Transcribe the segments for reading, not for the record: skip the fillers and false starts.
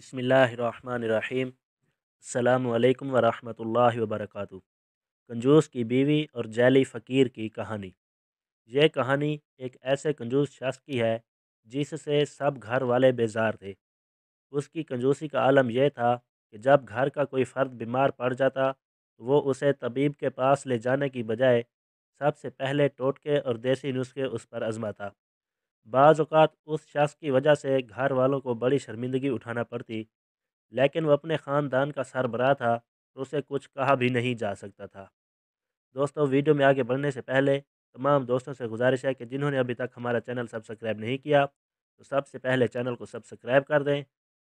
बिस्मिल्लाहिर्रहमानिर्रहीम। अस्सलामु अलैकुम वरहमतुल्लाहि वबरकातुहू। कंजूस की बीवी और जाली फ़कीर की कहानी। ये कहानी एक ऐसे कंजूस शख्स की है जिससे सब घर वाले बेजार थे। उसकी कंजूसी का आलम यह था कि जब घर का कोई फ़र्द बीमार पड़ जाता तो वो उसे तबीब के पास ले जाने की बजाय सबसे पहले टोटके और देसी नुस्खे उस पर आजमाता। बाज़ औक़ात उस शख्स की वजह से घर वालों को बड़ी शर्मिंदगी उठाना पड़ती, लेकिन वो अपने ख़ानदान का सरबराह था तो उसे कुछ कहा भी नहीं जा सकता था। दोस्तों, वीडियो में आगे बढ़ने से पहले तमाम दोस्तों से गुजारिश है कि जिन्होंने अभी तक हमारा चैनल सब्सक्राइब नहीं किया तो सबसे पहले चैनल को सब्सक्राइब कर दें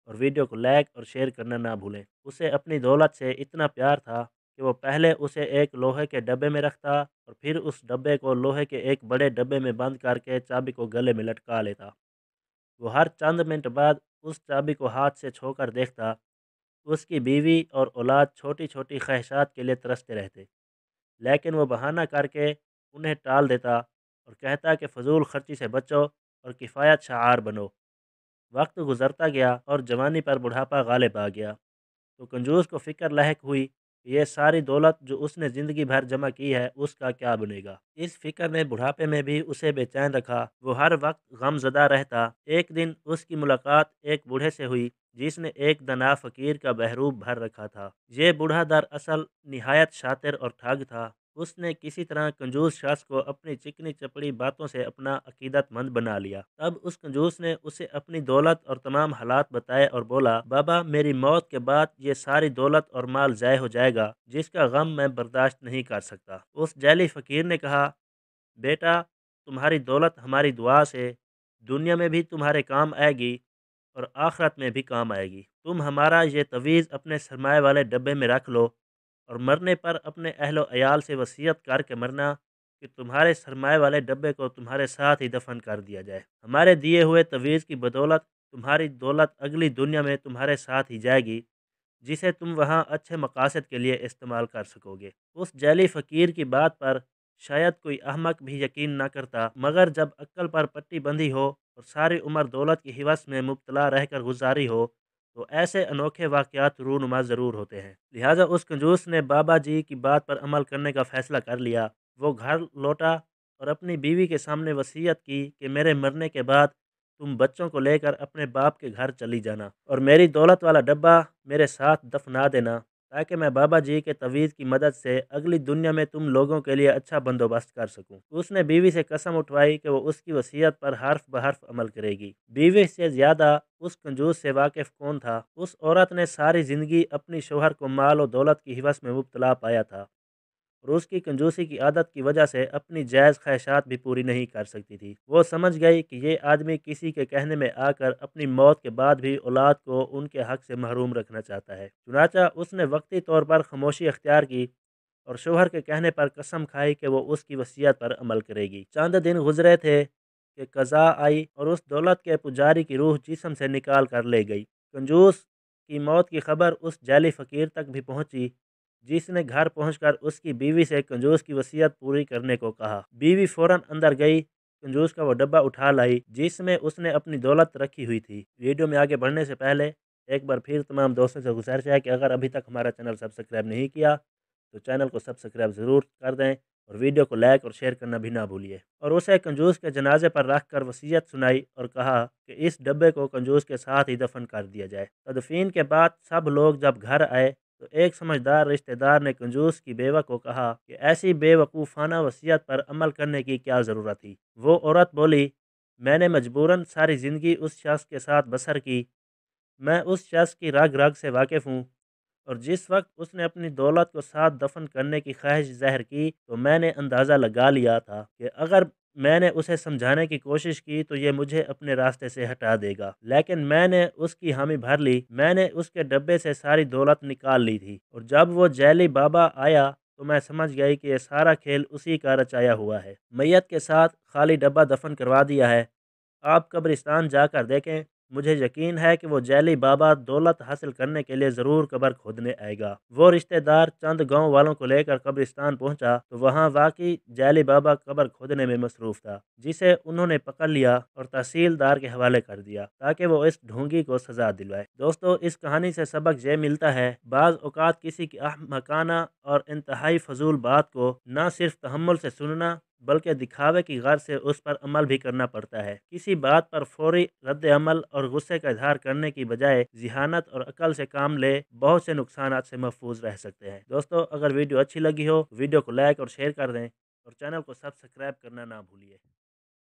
और वीडियो को लाइक और शेयर करना ना भूलें। उसे अपनी दौलत से इतना प्यार था कि वो पहले उसे एक लोहे के डब्बे में रखता और फिर उस डब्बे को लोहे के एक बड़े डब्बे में बंद करके चाबी को गले में लटका लेता। वो हर चंद मिनट बाद उस चाबी को हाथ से छोकर देखता। उसकी बीवी और औलाद छोटी छोटी ख्वाहिशात के लिए तरसते रहते, लेकिन वो बहाना करके उन्हें टाल देता और कहता कि फ़जूल खर्ची से बचो और किफ़ायत शाआर बनो। वक्त गुजरता गया और जवानी पर बुढ़ापा गालिब आ गया, तो कंजूस को फ़िक्र लाहिक हुई कि ये सारी दौलत जो उसने ज़िंदगी भर जमा की है उसका क्या बनेगा। इस फ़िक्र ने बुढ़ापे में भी उसे बेचैन रखा। वो हर वक्त गमज़दा रहता। एक दिन उसकी मुलाकात एक बूढ़े से हुई जिसने एक दना फ़कीर का बहरूप भर रखा था। ये बूढ़ा दरअसल निहायत शातिर और ठग था। उसने किसी तरह कंजूस शख्स को अपनी चिकनी चपड़ी बातों से अपना अकीदतमंद बना लिया। तब उस कंजूस ने उसे अपनी दौलत और तमाम हालात बताए और बोला, बाबा, मेरी मौत के बाद ये सारी दौलत और माल ज़ाय हो जाएगा, जिसका गम मैं बर्दाश्त नहीं कर सकता। उस जाली फ़कीर ने कहा, बेटा, तुम्हारी दौलत हमारी दुआ से दुनिया में भी तुम्हारे काम आएगी और आखिरत में भी काम आएगी। तुम हमारा ये तवीज़ अपने सरमाए वाले डब्बे में रख लो और मरने पर अपने अहलो अयाल से वसीयत करके मरना कि तुम्हारे सरमाए वाले डब्बे को तुम्हारे साथ ही दफन कर दिया जाए। हमारे दिए हुए तवीज़ की बदौलत तुम्हारी दौलत अगली दुनिया में तुम्हारे साथ ही जाएगी, जिसे तुम वहाँ अच्छे मकासद के लिए इस्तेमाल कर सकोगे। उस जाली फ़कीर की बात पर शायद कोई अहमक भी यकीन न करता, मगर जब अक्ल पर पट्टी बंधी हो और सारी उम्र दौलत की हिवस में मुब्तला रहकर गुजारी हो तो ऐसे अनोखे वाक़यात रूनुमा ज़रूर होते हैं। लिहाजा उस कंजूस ने बाबा जी की बात पर अमल करने का फ़ैसला कर लिया। वो घर लौटा और अपनी बीवी के सामने वसीयत की कि मेरे मरने के बाद तुम बच्चों को लेकर अपने बाप के घर चली जाना और मेरी दौलत वाला डब्बा मेरे साथ दफना देना, ताकि मैं बाबा जी के तवीज़ की मदद से अगली दुनिया में तुम लोगों के लिए अच्छा बंदोबस्त कर सकूं। उसने बीवी से कसम उठवाई कि वो उसकी वसीयत पर हर्फ बहर्फ अमल करेगी। बीवी से ज़्यादा उस कंजूस से वाकिफ़ कौन था। उस औरत ने सारी ज़िंदगी अपनी शोहर को माल और दौलत की हिवस में मुब्तला पाया था और उसकी कंजूसी की आदत की वजह से अपनी जायज़ ख्वाहिशात भी पूरी नहीं कर सकती थी। वो समझ गई कि ये आदमी किसी के कहने में आकर अपनी मौत के बाद भी औलाद को उनके हक से महरूम रखना चाहता है। चुनाचा उसने वक्ती तौर पर खामोशी अख्तियार की और शोहर के कहने पर कसम खाई कि वो उसकी वसीयत पर अमल करेगी। चंद दिन गुजरे थे कि कज़ा आई और उस दौलत के पुजारी की रूह जिस्म से निकाल कर ले गई। कंजूस की मौत की खबर उस जाली फ़कीर तक भी पहुंची, जिसने घर पहुंचकर उसकी बीवी से कंजूस की वसीयत पूरी करने को कहा। बीवी फ़ौरन अंदर गई, कंजूस का वो डब्बा उठा लाई जिसमें उसने अपनी दौलत रखी हुई थी। वीडियो में आगे बढ़ने से पहले एक बार फिर तमाम दोस्तों से गुजारिश है कि अगर अभी तक हमारा चैनल सब्सक्राइब नहीं किया तो चैनल को सब्सक्राइब ज़रूर कर दें और वीडियो को लाइक और शेयर करना भी ना भूलिए। और उसे कंजूस के जनाजे पर रख कर वसीयत सुनाई और कहा कि इस डब्बे को कंजूस के साथ ही दफन कर दिया जाए। तदफीन के बाद सब लोग जब घर आए तो एक समझदार रिश्तेदार ने कंजूस की बेवा को कहा कि ऐसी बेवकूफ़ाना वसीयत पर अमल करने की क्या ज़रूरत थी। वो औरत बोली, मैंने मजबूरन सारी ज़िंदगी उस शख्स के साथ बसर की। मैं उस शख्स की रग रग से वाकिफ़ हूँ और जिस वक्त उसने अपनी दौलत को साथ दफन करने की ख्वाहिश ज़ाहिर की तो मैंने अंदाज़ा लगा लिया था कि अगर मैंने उसे समझाने की कोशिश की तो ये मुझे अपने रास्ते से हटा देगा, लेकिन मैंने उसकी हामी भर ली। मैंने उसके डब्बे से सारी दौलत निकाल ली थी और जब वो जैली बाबा आया तो मैं समझ गई कि यह सारा खेल उसी का रचाया हुआ है। मैयत के साथ खाली डब्बा दफन करवा दिया है। आप कब्रिस्तान जाकर देखें, مجھے یقین ہے کہ وہ جیلی بابا دولت حاصل کرنے کے لیے ضرور قبر کھودنے آئے گا۔ وہ رشتہ دار چند گاؤں والوں کو لے کر قبرستان پہنچا تو وہاں واقعی جیلی بابا قبر کھودنے میں مصروف تھا، جسے انہوں نے پکڑ لیا اور تحصیلدار کے حوالے کر دیا تاکہ وہ اس ڈھونگی کو سزا دلوائے۔ دوستو، اس کہانی سے سبق یہ ملتا ہے، بعض اوقات کسی کی احمقانہ اور انتہائی فضول بات کو نہ صرف تحمل سے سننا بلکہ دکھاوے کی غرض سے اس پر عمل بھی کرنا پڑتا ہے۔ کسی بات پر فوری رد عمل اور غصے کا اظہار کرنے کی بجائے ذہانت اور عقل سے کام لے بہت سے نقصانات سے محفوظ رہ سکتے ہیں۔ دوستو، اگر ویڈیو اچھی لگی ہو ویڈیو کو لائک اور شیئر کر دیں اور چینل کو سبسکرائب کرنا نہ بھولیے۔